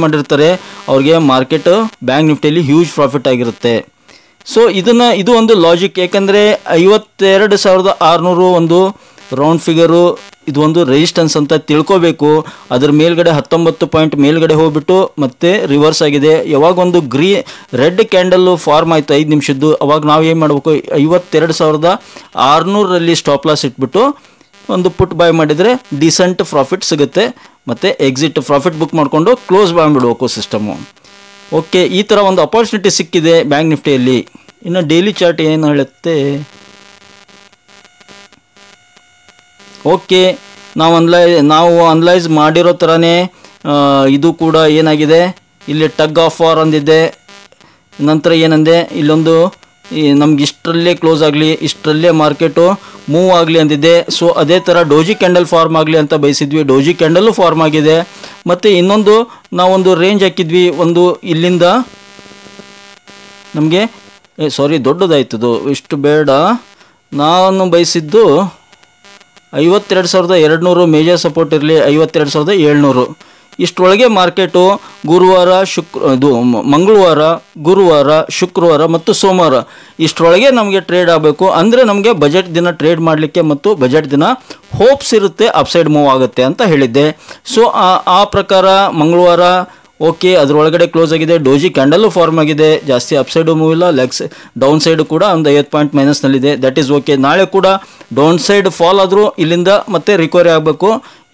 ಮಾಡಿರ್ತಾರೆ, ಅವ್ರಿಗೆ ಮಾರ್ಕೆಟ್ ಬ್ಯಾಂಕ್ ನಿಫ್ಟಿಯಲ್ಲಿ ಹ್ಯೂಜ್ ಪ್ರಾಫಿಟ್ ಆಗಿರುತ್ತೆ. ಸೊ ಇದು ಒಂದು ಲಾಜಿಕ್. ಯಾಕಂದರೆ 52,600 ಒಂದು ರೌಂಡ್ ಫಿಗರು, ಇದು ಒಂದು ರೆಸಿಸ್ಟೆನ್ಸ್ ಅಂತ ತಿಳ್ಕೋಬೇಕು. ಅದರ ಮೇಲ್ಗಡೆ 19 ಪಾಯಿಂಟ್ ಮೇಲ್ಗಡೆ ಹೋಗ್ಬಿಟ್ಟು ಮತ್ತೆ ರಿವರ್ಸ್ ಆಗಿದೆ. ಯಾವಾಗ ಒಂದು ರೆಡ್ ಕ್ಯಾಂಡಲ್ಲು ಫಾರ್ಮ್ ಆಯಿತು 5 ನಿಮಿಷದ್ದು, ಅವಾಗ ನಾವು ಏನು ಮಾಡಬೇಕು, 52,600ರಲ್ಲಿ ಸ್ಟಾಪ್ ಲಾಸ್ ಇಟ್ಬಿಟ್ಟು ಒಂದು ಪುಟ್ ಬೈ ಮಾಡಿದರೆ ಡಿಸೆಂಟ್ ಪ್ರಾಫಿಟ್ ಸಿಗುತ್ತೆ. ಮತ್ತು ಎಕ್ಸಿಟ್ ಪ್ರಾಫಿಟ್ ಬುಕ್ ಮಾಡಿಕೊಂಡು ಕ್ಲೋಸ್ ಮಾಡಿಬಿಡ್ಬೇಕು ಸಿಸ್ಟಮು. ಓಕೆ, ಈ ಥರ ಒಂದು ಅಪಾರ್ಚುನಿಟಿ ಸಿಕ್ಕಿದೆ ಬ್ಯಾಂಕ್ ನಿಫ್ಟಿಯಲ್ಲಿ. ಇನ್ನು ಡೈಲಿ ಚಾರ್ಟ್ ಏನು ಹೇಳುತ್ತೆ. ಓಕೆ, ನಾವು ಅನಲೈಸ್ ಮಾಡಿರೋ ಥರನೇ ಇದು ಕೂಡ ಏನಾಗಿದೆ, ಇಲ್ಲಿ ಟಗ್ ಆಫ್ ವಾರ್ ಅಂದಿದೆ. ನಂತರ ಏನಂದೆ, ಇಲ್ಲೊಂದು ನಮ್ಗೆ ಇಷ್ಟರಲ್ಲೇ ಕ್ಲೋಸ್ ಆಗಲಿ, ಇಷ್ಟರಲ್ಲೇ ಮಾರ್ಕೆಟು ಮೂವ್ ಆಗಲಿ ಅಂದಿದೆ. ಸೊ ಅದೇ ಥರ ಡೋಜಿ ಕ್ಯಾಂಡಲ್ ಫಾರ್ಮ್ ಆಗಲಿ ಅಂತ ಬಯಸಿದ್ವಿ, ಡೋಜಿ ಕ್ಯಾಂಡಲ್ಲು ಫಾರ್ಮ್ ಆಗಿದೆ. ಮತ್ತು ಇನ್ನೊಂದು ನಾವೊಂದು ರೇಂಜ್ ಹಾಕಿದ್ವಿ, ಒಂದು ಇಲ್ಲಿಂದ ನಮಗೆ ದೊಡ್ಡದಾಯ್ತದು, ಇಷ್ಟು ಬೇಡ. ನಾನು ಬಯಸಿದ್ದು 52,200 ಮೇಜರ್ ಸಪೋರ್ಟ್ ಇರಲಿ, 52,700 ಇಷ್ಟರೊಳಗೆ ಮಾರ್ಕೆಟು ಮಂಗಳವಾರ, ಗುರುವಾರ, ಶುಕ್ರವಾರ ಮತ್ತು ಸೋಮವಾರ ಇಷ್ಟರೊಳಗೆ ನಮಗೆ ಟ್ರೇಡ್ ಆಗಬೇಕು. ಅಂದರೆ ನಮಗೆ ಬಜೆಟ್ ದಿನ ಟ್ರೇಡ್ ಮಾಡಲಿಕ್ಕೆ ಮತ್ತು ಬಜೆಟ್ ದಿನ ಹೋಪ್ಸ್ ಇರುತ್ತೆ ಅಪ್ಸೈಡ್ ಮೂವ್ ಆಗುತ್ತೆ ಅಂತ ಹೇಳಿದ್ದೆ. ಸೊ ಆ ಪ್ರಕಾರ ಮಂಗಳವಾರ ಓಕೆ, ಅದರೊಳಗಡೆ ಕ್ಲೋಸ್ ಆಗಿದೆ. ಡೋಜಿ ಕ್ಯಾಂಡಲ್ಲು ಫಾರ್ಮ್ ಆಗಿದೆ, ಜಾಸ್ತಿ ಅಪ್ಸೈಡು ಮೂವ್ ಇಲ್ಲ. ಡೌನ್ ಸೈಡು ಕೂಡ ಒಂದು 50 ಪಾಯಿಂಟ್ ಮೈನಸ್ನಲ್ಲಿದೆ, ದಟ್ ಈಸ್ ಓಕೆ. ನಾಳೆ ಕೂಡ ಡೌನ್ ಸೈಡ್ ಫಾಲ್ ಆದರೂ ಇಲ್ಲಿಂದ ಮತ್ತೆ ರಿಕವರಿ ಆಗಬೇಕು,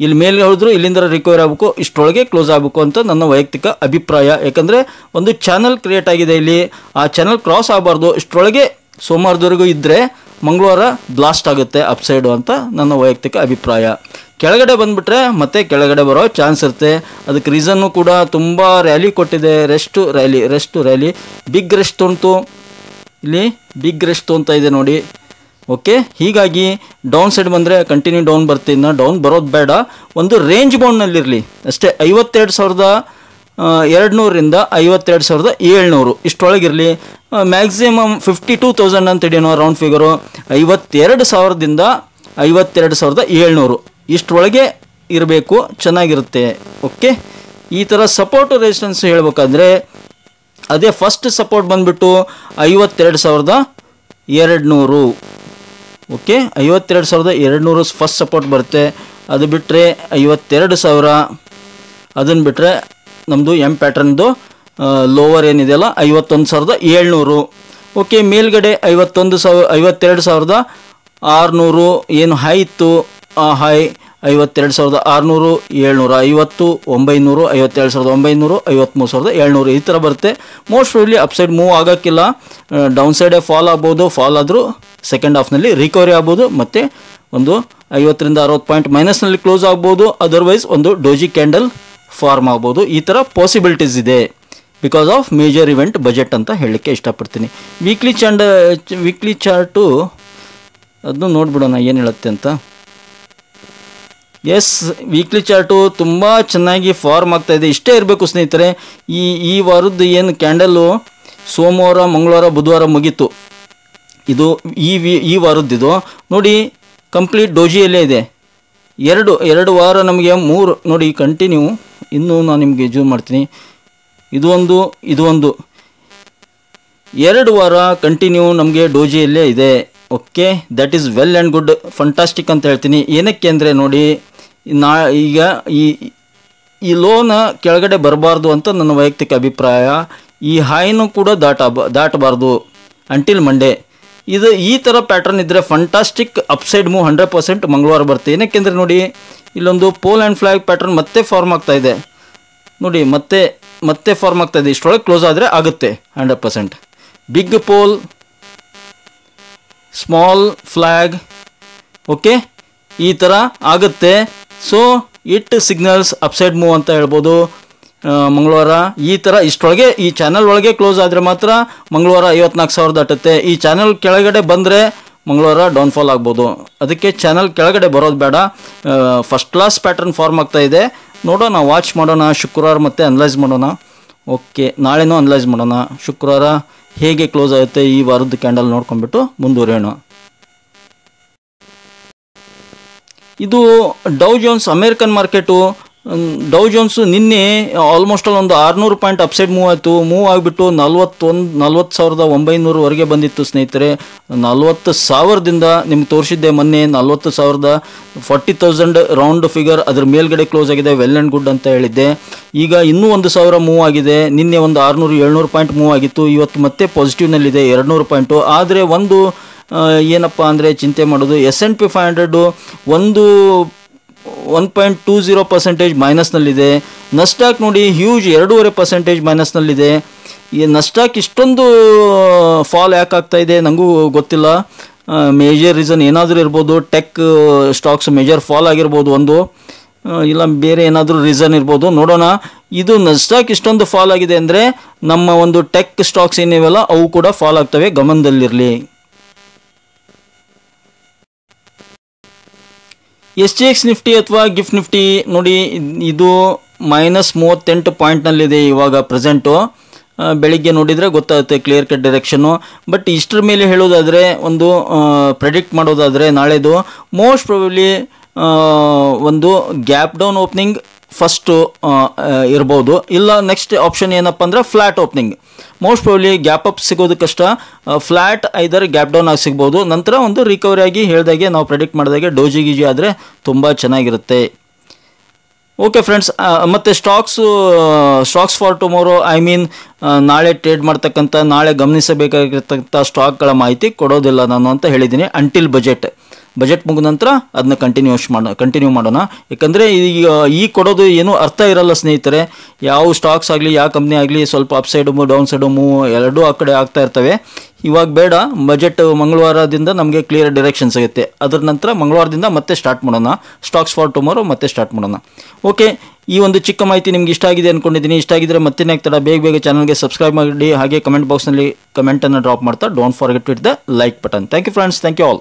ಇಲ್ಲಿ ಮೇಲೆ ಹೋದ್ರು ಇಲ್ಲಿಂದ ರಿಕವರಿ ಆಗಬೇಕು, ಇಷ್ಟರೊಳಗೆ ಕ್ಲೋಸ್ ಆಗಬೇಕು ಅಂತ ನನ್ನ ವೈಯಕ್ತಿಕ ಅಭಿಪ್ರಾಯ. ಯಾಕಂದರೆ ಒಂದು ಚಾನಲ್ ಕ್ರಿಯೇಟ್ ಆಗಿದೆ ಇಲ್ಲಿ, ಆ ಚಾನಲ್ ಕ್ರಾಸ್ ಆಗಬಾರ್ದು. ಇಷ್ಟರೊಳಗೆ ಸೋಮವಾರದವರೆಗೂ ಇದ್ದರೆ ಮಂಗಳವಾರ ಬ್ಲಾಸ್ಟ್ ಆಗುತ್ತೆ ಅಪ್ಸೈಡು ಅಂತ ನನ್ನ ವೈಯಕ್ತಿಕ ಅಭಿಪ್ರಾಯ. ಕೆಳಗಡೆ ಬಂದುಬಿಟ್ರೆ ಮತ್ತೆ ಕೆಳಗಡೆ ಬರೋ ಚಾನ್ಸ್ ಇರುತ್ತೆ. ಅದಕ್ಕೆ ರೀಸನ್ನು ಕೂಡ ತುಂಬ ರ್ಯಾಲಿ ಕೊಟ್ಟಿದೆ, ರೆಸ್ಟ್ ರ್ಯಾಲಿ ಬಿಗ್ ರೆಸ್ಟ್ ತೊಂತು, ಇಲ್ಲಿ ಬಿಗ್ ರೆಸ್ಟ್ ತೊಂತ ಇದೆ ನೋಡಿ. ಓಕೆ, ಹೀಗಾಗಿ ಡೌನ್ ಸೈಡ್ ಬಂದರೆ ಕಂಟಿನ್ಯೂ ಡೌನ್ ಬರ್ತೀನಿ, ಡೌನ್ ಬರೋದು ಬೇಡ, ಒಂದು ರೇಂಜ್ ಬೌಂಡ್ನಲ್ಲಿರಲಿ ಅಷ್ಟೇ. 52,200ರಿಂದ 52,700 ಇಷ್ಟರೊಳಗಿರಲಿ. ಮ್ಯಾಕ್ಸಿಮಮ್ 52,000 ಅಂತ ಹಿಡಿಯೋಣ ರೌಂಡ್ ಫಿಗರು. 52,000ದಿಂದ 52,700 ಇಷ್ಟರೊಳಗೆ ಇರಬೇಕು, ಚೆನ್ನಾಗಿರುತ್ತೆ. ಓಕೆ, ಈ ಥರ ಸಪೋರ್ಟ್ ರೆಸಿಸ್ಟೆನ್ಸ್ ಹೇಳ್ಬೇಕಾದ್ರೆ ಅದೇ ಫಸ್ಟ್ ಸಪೋರ್ಟ್ ಬಂದುಬಿಟ್ಟು 52,200. ಓಕೆ, 52,200 ಫಸ್ಟ್ ಸಪೋರ್ಟ್ ಬರುತ್ತೆ. ಅದು ಬಿಟ್ಟರೆ 52,000, ಅದನ್ನು ಬಿಟ್ಟರೆ ನಮ್ಮದು ಎಮ್ ಪ್ಯಾಟ್ರನ್ದು ಲೋವರ್ ಏನಿದೆಯಲ್ಲ 51,700. ಓಕೆ, ಮೇಲ್ಗಡೆ 52,600 ಏನು ಹೈ ಇತ್ತು, ಆ ಹೈ 52,600, 750, 900, 57,900, 53,700 ಈ ಥರ ಬರುತ್ತೆ. ಮೋಸ್ಟ್ ಪ್ರಾಬಬ್ಲಿ ಅಪ್ಸೈಡ್ ಮೂವ್ ಆಗೋಕ್ಕಿಲ್ಲ, ಡೌನ್ ಸೈಡೇ ಫಾಲ್ ಆಗ್ಬೋದು. ಫಾಲ್ ಆದರೂ ಸೆಕೆಂಡ್ ಹಾಫ್ನಲ್ಲಿ ರಿಕವರಿ ಆಗ್ಬೋದು, ಮತ್ತು ಒಂದು 50ರಿಂದ 60 ಪಾಯಿಂಟ್ ಮೈನಸ್ನಲ್ಲಿ ಕ್ಲೋಸ್ ಆಗ್ಬೋದು. ಅದರ್ವೈಸ್ ಒಂದು ಡೋಜಿ ಕ್ಯಾಂಡಲ್ ಫಾರ್ಮ್ ಆಗ್ಬೋದು. ಈ ಥರ ಪಾಸಿಬಿಲಿಟೀಸ್ ಇದೆ because of major event budget ಅಂತ ಹೇಳಲಿಕ್ಕೆ ಇಷ್ಟಪಡ್ತೀನಿ. ವೀಕ್ಲಿ ಚಾರ್ಟು ಅದನ್ನು ನೋಡಿಬಿಡೋಣ ಏನು ಹೇಳುತ್ತೆ ಅಂತ. ಎಸ್, ವೀಕ್ಲಿ ಚಾರ್ಟು ತುಂಬ ಚೆನ್ನಾಗಿ ಫಾರ್ಮ್ ಆಗ್ತಾಯಿದೆ. ಇಷ್ಟೇ ಇರಬೇಕು ಸ್ನೇಹಿತರೆ. ಈ ವಾರದ್ದು ಏನು ಕ್ಯಾಂಡಲ್ಲು ಸೋಮವಾರ ಮಂಗಳವಾರ ಬುಧವಾರ ಮುಗೀತು. ಇದು ಈ ವಾರದ್ದಿದು ನೋಡಿ, ಕಂಪ್ಲೀಟ್ ಡೋಜಿಯಲ್ಲೇ ಇದೆ. ಎರಡು ವಾರ ನಮಗೆ 3 ನೋಡಿ ಕಂಟಿನ್ಯೂ. ಇನ್ನೂ ನಾನು ನಿಮಗೆ ಜೂಮ್ ಮಾಡ್ತೀನಿ. ಇದು ಒಂದು 2 ವಾರ ಕಂಟಿನ್ಯೂ ನಮಗೆ ಡೋಜಿಯಲ್ಲೇ ಇದೆ. Okay, that is well and good, fantastic ಅಂತ ಹೇಳ್ತೀನಿ. ಏನಕ್ಕೆ ಅಂದರೆ ನೋಡಿ, ಈಗ ಈ ಲೋನ ಕೆಳಗಡೆ ಬರಬಾರ್ದು ಅಂತ ನನ್ನ ವೈಯಕ್ತಿಕ ಅಭಿಪ್ರಾಯ. ಈ ಹೈನೂ ಕೂಡ ದಾಟಬಾರ್ದು ಅಂಟಿಲ್ ಮಂಡೇ. ಈ ಥರ ಪ್ಯಾಟರ್ನ್ ಇದ್ದರೆ ಫಂಟಾಸ್ಟಿಕ್ ಅಪ್ಸೈಡ್ ಮೂವ್ 100% ಮಂಗಳವಾರ ಬರುತ್ತೆ. ಏನಕ್ಕೆಂದರೆ ನೋಡಿ, ಇಲ್ಲೊಂದು ಪೋಲ್ ಆ್ಯಂಡ್ ಫ್ಲ್ಯಾಗ್ ಪ್ಯಾಟರ್ನ್ ಮತ್ತೆ ಫಾರ್ಮ್ ಆಗ್ತಾ ಇದೆ ನೋಡಿ, ಮತ್ತೆ ಫಾರ್ಮ್ ಆಗ್ತಾ ಇದೆ. ಇಷ್ಟರೊಳಗೆ ಕ್ಲೋಸ್ ಆದರೆ ಆಗುತ್ತೆ 100%. Big pole, small flag, okay, ಈ ಥರ ಆಗುತ್ತೆ. So it signals upside move ಅಂತ ಹೇಳ್ಬೋದು ಮಂಗಳವಾರ. ಈ ಥರ ಇಷ್ಟರೊಳಗೆ ಈ ಚಾನಲ್ ಒಳಗೆ ಕ್ಲೋಸ್ ಆದರೆ ಮಾತ್ರ ಮಂಗಳವಾರ 54,000 ದಾಟುತ್ತೆ. ಈ ಚಾನಲ್ ಕೆಳಗಡೆ ಬಂದರೆ ಮಂಗಳವಾರ ಡೌನ್ಫಾಲ್ ಆಗ್ಬೋದು. ಅದಕ್ಕೆ ಚಾನಲ್ ಕೆಳಗಡೆ ಬರೋದು ಬೇಡ. ಫಸ್ಟ್ ಕ್ಲಾಸ್ ಪ್ಯಾಟರ್ನ್ ಫಾರ್ಮ್ ಆಗ್ತಾ ಇದೆ. ನೋಡೋಣ, ವಾಚ್ ಮಾಡೋಣ. ಶುಕ್ರವಾರ ಮತ್ತೆ ಅನಲೈಸ್ ಮಾಡೋಣ. ಓಕೆ, ನಾಳೆನೂ ಅನಲೈಸ್ ಮಾಡೋಣ. ಶುಕ್ರವಾರ ಹೇಗೆ ಕ್ಲೋಸ್ ಆಗುತ್ತೆ ಈ ವಾರದ ಕ್ಯಾಂಡಲ್ ನೋಡ್ಕೊಂಡ್ಬಿಟ್ಟು ಮುಂದುವರಿಯೋಣ. ಇದು ಡೌ ಜೋನ್ಸ್ ಅಮೇರಿಕನ್ ಮಾರ್ಕೆಟು. ಡೌ ಜೋನ್ಸು ನಿನ್ನೆ ಆಲ್ಮೋಸ್ಟ್ ಒಂದು 600 ಪಾಯಿಂಟ್ ಅಪ್ಸೈಡ್ ಮೂವ್ ಆಯಿತು. ಮೂವ್ ಆಗಿಬಿಟ್ಟು 40,900ವರೆಗೆ ಬಂದಿತ್ತು ಸ್ನೇಹಿತರೆ. 40,000ದಿಂದ ನಿಮ್ಗೆ ತೋರಿಸಿದ್ದೆ ಮೊನ್ನೆ. 40,000 40,000 ರೌಂಡ್ ಫಿಗರ್, ಅದ್ರ ಮೇಲ್ಗಡೆ ಕ್ಲೋಸ್ ಆಗಿದೆ. ವೆಲ್ ಆ್ಯಂಡ್ ಗುಡ್ ಅಂತ ಹೇಳಿದ್ದೆ. ಈಗ ಇನ್ನೂ 1,000 ಮೂವ್ ಆಗಿದೆ. ನಿನ್ನೆ ಒಂದು 600-700 ಪಾಯಿಂಟ್ ಮೂವ್ ಆಗಿತ್ತು. ಇವತ್ತು ಮತ್ತೆ ಪಾಸಿಟಿವ್ನಲ್ಲಿದೆ 200 ಪಾಯಿಂಟು. ಆದರೆ ಒಂದು ಏನಪ್ಪ ಅಂದರೆ ಚಿಂತೆ ಮಾಡೋದು, S&P 500 1.20% ಮೈನಸ್ನಲ್ಲಿದೆ. ನಸ್ಟಾಕ್ ನೋಡಿ ಹ್ಯೂಜ್ 2.5% ಮೈನಸ್ನಲ್ಲಿದೆ. ಈ ನಸ್ಟಾಕ್ ಇಷ್ಟೊಂದು ಫಾಲ್ ಯಾಕೆ ಆಗ್ತಾ ಇದೆ ನನಗೂ ಗೊತ್ತಿಲ್ಲ. ಮೇಜರ್ ರೀಸನ್ ಏನಾದರೂ ಇರ್ಬೋದು. ಟೆಕ್ ಸ್ಟಾಕ್ಸ್ ಮೇಜರ್ ಫಾಲ್ ಆಗಿರ್ಬೋದು ಒಂದು, ಇಲ್ಲ ಬೇರೆ ಏನಾದರೂ ರೀಸನ್ ಇರ್ಬೋದು. ನೋಡೋಣ. ಇದು ನಸ್ಟಾಕ್ ಇಷ್ಟೊಂದು ಫಾಲ್ ಆಗಿದೆ ಅಂದರೆ ನಮ್ಮ ಒಂದು ಟೆಕ್ ಸ್ಟಾಕ್ಸ್ ಏನಿವೆಲ್ಲ ಅವು ಕೂಡ ಫಾಲ್ ಆಗ್ತವೆ, ಗಮನದಲ್ಲಿರಲಿ. SGX ನಿಫ್ಟಿ ಅಥವಾ ಗಿಫ್ಟ್ ನಿಫ್ಟಿ ನೋಡಿ, ಇದು -38 ಪಾಯಿಂಟ್ನಲ್ಲಿದೆ ಇವಾಗ ಪ್ರೆಸೆಂಟು. ಬೆಳಿಗ್ಗೆ ನೋಡಿದರೆ ಗೊತ್ತಾಗುತ್ತೆ ಕ್ಲಿಯರ್ ಕಟ್ ಡೈರೆಕ್ಷನ್ನು. ಬಟ್ ಇಷ್ಟರ ಮೇಲೆ ಹೇಳೋದಾದರೆ, ಒಂದು ಪ್ರೆಡಿಕ್ಟ್ ಮಾಡೋದಾದರೆ ನಾಳೆದು ಮೋಸ್ಟ್ ಪ್ರಾಬಬ್ಲಿ ಒಂದು ಗ್ಯಾಪ್ ಡೌನ್ ಓಪನಿಂಗ್ ಫಸ್ಟು ಇರ್ಬೋದು. ಇಲ್ಲ ನೆಕ್ಸ್ಟ್ ಆಪ್ಷನ್ ಏನಪ್ಪ ಅಂದರೆ flat opening. Most probably gap up ಸಿಗೋದು ಕಷ್ಟ. ಫ್ಲ್ಯಾಟ್ ಐದರ್ ಗ್ಯಾಪ್ ಡೌನ್ ಆಗಿ ಸಿಗ್ಬೋದು. ನಂತರ ಒಂದು ರಿಕವರಿ ಆಗಿ ಹೇಳಿದಾಗೆ ನಾವು ಪ್ರೆಡಿಕ್ಟ್ ಮಾಡಿದಾಗೆ ಡೋಜಿ ಗೀಜಿ ಆದರೆ ತುಂಬ ಚೆನ್ನಾಗಿರುತ್ತೆ. ಓಕೆ ಫ್ರೆಂಡ್ಸ್, ಮತ್ತು ಸ್ಟಾಕ್ಸ್ ಫಾರ್ ಟುಮಾರೋ, ನಾಳೆ ಟ್ರೇಡ್ ಮಾಡ್ತಕ್ಕಂಥ, ನಾಳೆ ಗಮನಿಸಬೇಕಾಗಿರ್ತಕ್ಕಂಥ ಸ್ಟಾಕ್ಗಳ ಮಾಹಿತಿ ಕೊಡೋದಿಲ್ಲ ನಾನು ಅಂತ ಹೇಳಿದ್ದೀನಿ. ಅಂಟಿಲ್ ಬಜೆಟ್ ಮುಗಿದ ನಂತರ ಅದನ್ನ ಕಂಟಿನ್ಯೂ ಮಾಡೋಣ. ಯಾಕಂದರೆ ಈ ಕೊಡೋದು ಏನೂ ಅರ್ಥ ಇರಲ್ಲ ಸ್ನೇಹಿತರೆ. ಯಾವ ಸ್ಟಾಕ್ಸ್ ಆಗಲಿ, ಯಾವ ಕಂಪ್ನಿ ಆಗಲಿ, ಸ್ವಲ್ಪ up side move, down side move ಎರಡೂ ಆ ಕಡೆ ಆಗ್ತಾ ಇರ್ತವೆ. ಇವಾಗ ಬೇಡ. ಬಜೆಟ್ ಮಂಗಳವಾರದಿಂದ ನಮಗೆ ಕ್ಲಿಯರ್ ಡೈರೆಕ್ಷನ್ ಸಿಗುತ್ತೆ. ಅದರ ನಂತರ ಮಂಗಳವಾರದಿಂದ ಮತ್ತೆ ಸ್ಟಾರ್ಟ್ ಮಾಡೋಣ. ಸ್ಟಾಕ್ಸ್ ಫಾರ್ ಟುಮಾರೋ ಮತ್ತೆ ಸ್ಟಾರ್ಟ್ ಮಾಡೋಣ. ಓಕೆ, ಈ ಒಂದು ಚಿಕ್ಕ ಮಾಹಿತಿ ನಿಮ್ಗೆ ಇಷ್ಟ ಆಗಿದೆ ಅಂದ್ಕೊಂಡಿದ್ದೀನಿ. ಇಷ್ಟ ಆಗಿದ್ರೆ ಮತ್ತೇನೇ ಆಗ್ತಡ, ಬೇಗ ಚಾನಲ್ಗೆ ಸಬ್ಸ್ಕ್ರೈಬ್ ಮಾಡಿ. ಹಾಗೆ ಕಮೆಂಟ್ ಬಾಕ್ಸ್ನಲ್ಲಿ ಕಮೆಂಟನ್ನು ಡ್ರಾಪ್ ಮಾಡ್ತಾ don't forget with the like button. Thank you friends, thank you all.